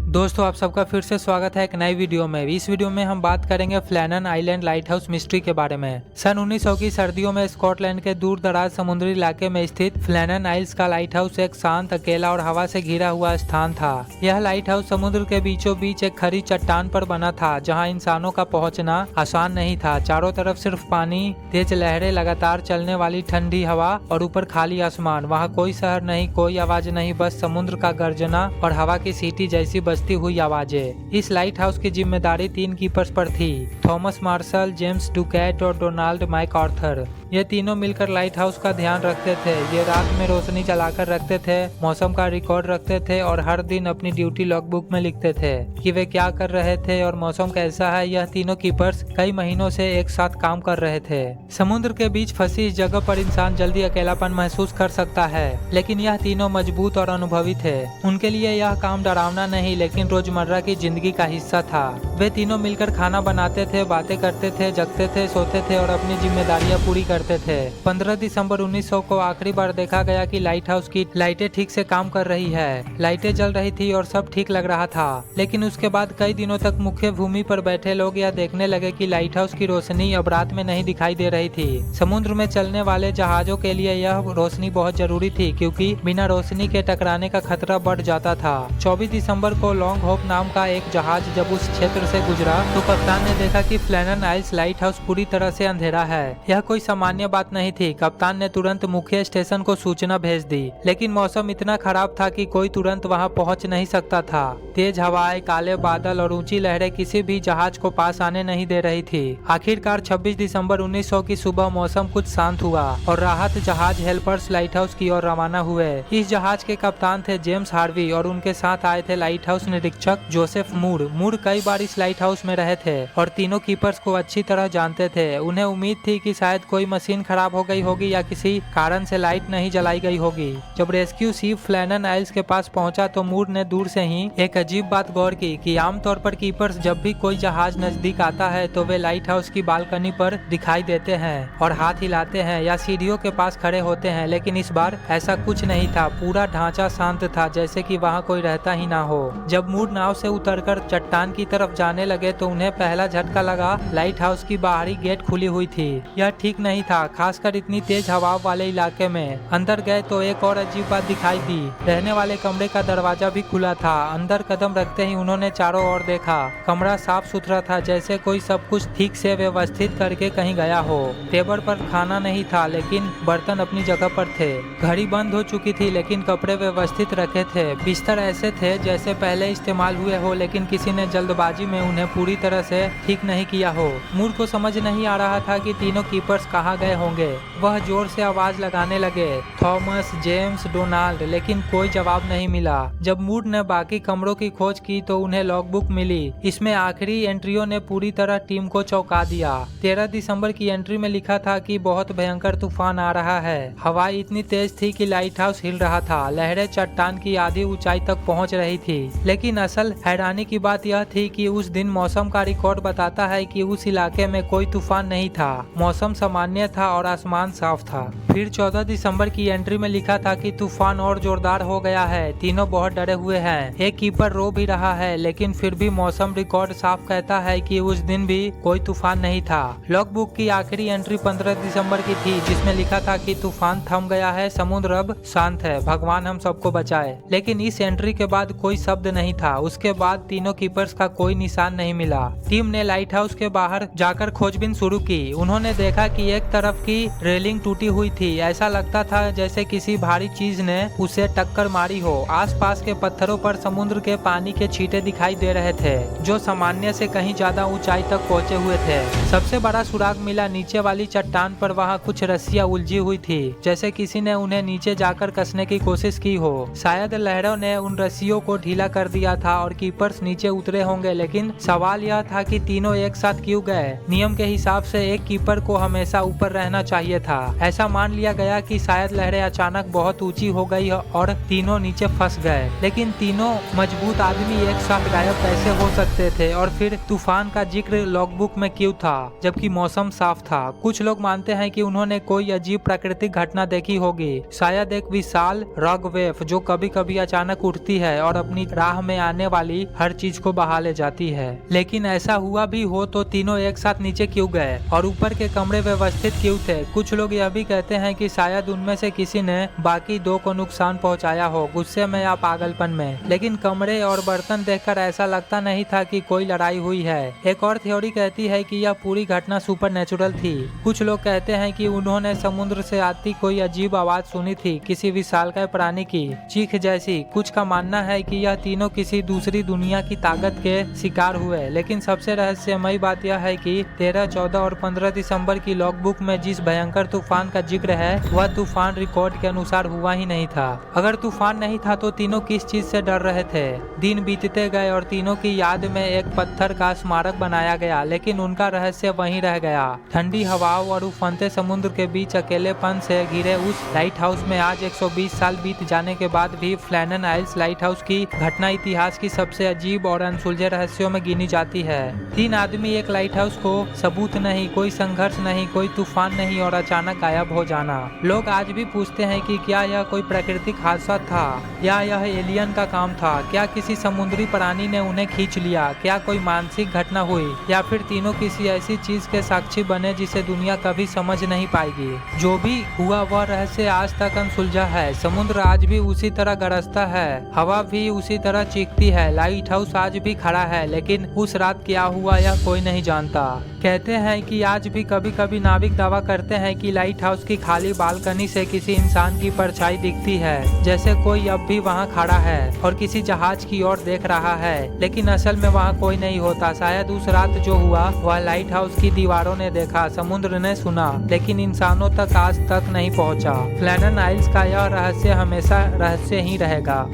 दोस्तों आप सबका फिर से स्वागत है एक नई वीडियो में। इस वीडियो में हम बात करेंगे फ्लैनन आइलैंड लाइट हाउस मिस्ट्री के बारे में। सन 1900 की सर्दियों में स्कॉटलैंड के दूर दराज समुद्री इलाके में स्थित फ्लैनन आइल्स का लाइट हाउस एक शांत, अकेला और हवा से घिरा हुआ स्थान था। यह लाइट हाउस समुद्र के बीचों बीच एक खड़ी चट्टान पर बना था, जहाँ इंसानों का पहुँचना आसान नहीं था। चारों तरफ सिर्फ पानी, तेज लहरें, लगातार चलने वाली ठंडी हवा और ऊपर खाली आसमान। वहाँ कोई शहर नहीं, कोई आवाज नहीं, बस समुद्र का गर्जना और हवा की सीटी जैसी बजती हुई आवाजें। इस लाइट हाउस की जिम्मेदारी 3 कीपर्स पर थी, थॉमस मार्शल, जेम्स डुकैट और डोनाल्ड मैकआर्थर। ये तीनों मिलकर लाइट हाउस का ध्यान रखते थे। ये रात में रोशनी जलाकर रखते थे, मौसम का रिकॉर्ड रखते थे और हर दिन अपनी ड्यूटी लॉगबुक में लिखते थे कि वे क्या कर रहे थे और मौसम कैसा है। यह तीनों कीपर्स कई महीनों से एक साथ काम कर रहे थे। समुद्र के बीच फंसी इस जगह पर इंसान जल्दी अकेलापन महसूस कर सकता है, लेकिन यह तीनों मजबूत और अनुभवी थे। उनके लिए यह काम डरावना नहीं, लेकिन रोजमर्रा की जिंदगी का हिस्सा था। वे तीनों मिलकर खाना बनाते थे, बातें करते थे, जगते थे, सोते थे और अपनी जिम्मेदारियां पूरी करते थे। 15 दिसंबर 1900 को आखिरी बार देखा गया कि लाइट हाउस की लाइटें ठीक से काम कर रही है। लाइटें जल रही थी और सब ठीक लग रहा था, लेकिन उसके बाद कई दिनों तक मुख्य भूमि पर बैठे लोग यह देखने लगे कि लाइट हाउस की रोशनी अब रात में नहीं दिखाई दे रही थी। समुद्र में चलने वाले जहाजों के लिए यह रोशनी बहुत जरूरी थी, क्योंकि बिना रोशनी के टकराने का खतरा बढ़ जाता था। 24 दिसंबर को लॉन्ग होप नाम का एक जहाज जब उस क्षेत्र से गुजरा तो कप्तान ने देखा कि फ्लैनन आइल्स लाइट हाउस पूरी तरह से अंधेरा है। यह कोई सामान्य बात नहीं थी। कप्तान ने तुरंत मुख्य स्टेशन को सूचना भेज दी, लेकिन मौसम इतना खराब था कि कोई तुरंत वहां पहुंच नहीं सकता था। तेज हवाएं, काले बादल और ऊंची लहरें किसी भी जहाज को पास आने नहीं दे रही थी। आखिरकार 26 दिसंबर 1900 की सुबह मौसम कुछ शांत हुआ और राहत जहाज हेल्पर्स लाइट हाउस की ओर रवाना हुए। इस जहाज के कप्तान थे जेम्स हार्वी और उनके साथ आए थे लाइट हाउस निरीक्षक जोसेफ मूर कई बार इस लाइट हाउस में रहे थे और तीनों कीपर्स को अच्छी तरह जानते थे। उन्हें उम्मीद थी कि शायद कोई मशीन खराब हो गई होगी या किसी कारण से लाइट नहीं जलाई गई होगी। जब रेस्क्यू शिप फ्लैनन आइल्स के पास पहुंचा तो मूर ने दूर से ही एक अजीब बात गौर की कि आमतौर पर कीपर्स जब भी कोई जहाज नजदीक आता है तो वे लाइट हाउस की बालकनी पर दिखाई देते हैं और हाथ हिलाते हैं या सीढ़ियों के पास खड़े होते हैं, लेकिन इस बार ऐसा कुछ नहीं था। पूरा ढांचा शांत था, जैसे कि वहाँ कोई रहता ही ना हो। जब मूर नाव से उतरकर चट्टान की तरफ जाने लगे तो उन्हें पहला झटका लगा। लाइट हाउस की बाहरी गेट खुली हुई थी। यह ठीक नहीं था, खासकर इतनी तेज हवा वाले इलाके में। अंदर गए तो एक और अजीब बात दिखाई दी। रहने वाले कमरे का दरवाजा भी खुला था। अंदर कदम रखते ही उन्होंने चारों ओर देखा। कमरा साफ सुथरा था, जैसे कोई सब कुछ ठीक से व्यवस्थित करके कहीं गया हो। टेबल पर खाना नहीं था, लेकिन बर्तन अपनी जगह पर थे। घड़ी बंद हो चुकी थी, लेकिन कपड़े व्यवस्थित रखे थे। बिस्तर ऐसे थे जैसे पहले इस्तेमाल हुए हो, लेकिन किसी ने जल्दबाजी में उन्हें पूरी तरह से ठीक नहीं किया हो। मूर को समझ नहीं आ रहा था कि तीनों कीपर्स कहाँ गए होंगे। वह जोर से आवाज लगाने लगे, थॉमस, जेम्स, डोनाल्ड, लेकिन कोई जवाब नहीं मिला। जब मूर ने बाकी कमरों की खोज की तो उन्हें लॉगबुक मिली। इसमें आखिरी एंट्रियों ने पूरी तरह टीम को चौंका दिया। 13 दिसंबर की एंट्री में लिखा था कि बहुत भयंकर तूफान आ रहा है। हवाएं इतनी तेज थी कि लाइट हाउस हिल रहा था। लहरें चट्टान की आधी ऊंचाई तक पहुंच रही थी। लेकिन असल हैरानी की बात यह थी कि उस दिन मौसम का रिकॉर्ड बताता है कि उस इलाके में कोई तूफान नहीं था। मौसम सामान्य था और आसमान साफ था। फिर 14 दिसंबर की एंट्री में लिखा था कि तूफान और जोरदार हो गया है। तीनों बहुत डरे हुए हैं। एक कीपर रो भी रहा है, लेकिन फिर भी मौसम रिकॉर्ड साफ कहता है कि उस दिन भी कोई तूफान नहीं था। लॉगबुक की आखिरी एंट्री 15 दिसंबर की थी, जिसमें लिखा था कि तूफान थम गया है, समुद्र अब शांत है, भगवान हम सबको बचाए। लेकिन इस एंट्री के बाद कोई शब्द नहीं था। उसके बाद तीनों कीपर्स का कोई निशान नहीं मिला। टीम ने लाइट हाउस के बाहर जाकर खोजबीन शुरू की। उन्होंने देखा कि एक तरफ की रेलिंग टूटी हुई थी। ऐसा लगता था जैसे किसी भारी चीज ने उसे टक्कर मारी हो। आसपास के पत्थरों पर समुद्र के पानी के छींटे दिखाई दे रहे थे, जो सामान्य से कहीं ज्यादा ऊंचाई तक पहुंचे हुए थे। सबसे बड़ा सुराग मिला नीचे वाली चट्टान पर। वहां कुछ रस्सियां उलझी हुई थी, जैसे किसी ने उन्हें नीचे जाकर कसने की कोशिश की हो। शायद लहरों ने उन रस्सियों को ढीला कर दिया था और कीपर्स नीचे उतरे होंगे, लेकिन सवाल यह था कि तीनों एक साथ क्यों गए। नियम के हिसाब से एक कीपर को हमेशा ऊपर रहना चाहिए था। ऐसा मान लिया गया कि शायद लहरें अचानक बहुत ऊंची हो गई और तीनों नीचे फंस गए। लेकिन तीनों मजबूत आदमी एक साथ गायब कैसे हो सकते थे, और फिर तूफान का जिक्र लॉगबुक में क्यों था जबकि मौसम साफ था। कुछ लोग मानते हैं कि उन्होंने कोई अजीब प्राकृतिक घटना देखी होगी, शायद एक विशाल रॉक वेव जो कभी कभी अचानक उठती है और अपनी राह राह में आने वाली हर चीज को बहा ले जाती है। लेकिन ऐसा हुआ भी हो तो तीनों एक साथ नीचे क्यों गए और ऊपर के कमरे व्यवस्थित क्यों थे? कुछ लोग यह भी कहते हैं कि शायद उनमें से किसी ने बाकी दो को नुकसान पहुंचाया हो, गुस्से में या पागलपन में। लेकिन कमरे और बर्तन देखकर ऐसा लगता नहीं था कि कोई लड़ाई हुई है। एक और थ्योरी कहती है कि यह पूरी घटना सुपरनेचुरल थी। कुछ लोग कहते हैं कि उन्होंने समुद्र से आती कोई अजीब आवाज सुनी थी, किसी विशालकाय प्राणी की चीख जैसी। कुछ का मानना है कि यह तीनों किसी दूसरी दुनिया की ताकत के शिकार हुए। लेकिन सबसे रहस्यमयी बात यह है कि 13, 14 और 15 दिसंबर की लॉगबुक में जिस भयंकर तूफान का जिक्र है वह तूफान रिकॉर्ड के अनुसार हुआ ही नहीं था। अगर तूफान नहीं था तो तीनों किस चीज से डर रहे थे? दिन बीतते गए और तीनों की याद में एक पत्थर का स्मारक बनाया गया, लेकिन उनका रहस्य वहीं रह गया। ठंडी हवाओं और उफनते समुद्र के बीच अकेलेपन से घिरे उस लाइट हाउस में आज 120 साल बीत जाने के बाद भी फ्लैनन आइल्स लाइट हाउस की घटना इतिहास की सबसे अजीब और अनसुलझे रहस्यों में गिनी जाती है। 3 आदमी एक लाइट हाउस को, सबूत नहीं, कोई संघर्ष नहीं, कोई तूफान नहीं और अचानक गायब हो जाना। लोग आज भी पूछते हैं कि क्या यह कोई प्राकृतिक हादसा था या यह एलियन का काम था? क्या किसी समुद्री प्राणी ने उन्हें खींच लिया? क्या कोई मानसिक घटना हुई या फिर तीनों किसी ऐसी चीज के साक्षी बने जिसे दुनिया कभी समझ नहीं पाएगी? जो भी हुआ वह रहस्य आज तक अनसुलझा है। समुद्र आज भी उसी तरह गरजता है, हवा भी उसी तरह चीखती है, लाइट हाउस आज भी खड़ा है, लेकिन उस रात क्या हुआ यह कोई नहीं जानता। कहते हैं कि आज भी कभी कभी नाविक दावा करते हैं कि लाइट हाउस की खाली बालकनी से किसी इंसान की परछाई दिखती है, जैसे कोई अब भी वहां खड़ा है और किसी जहाज की ओर देख रहा है, लेकिन असल में वहां कोई नहीं होता। शायद उस रात जो हुआ वह लाइट हाउस की दीवारों ने देखा, समुद्र ने सुना, लेकिन इंसानों तक आज तक नहीं पहुंचा। फ्लैनन आइल्स का यह रहस्य हमेशा रहस्य ही रहेगा।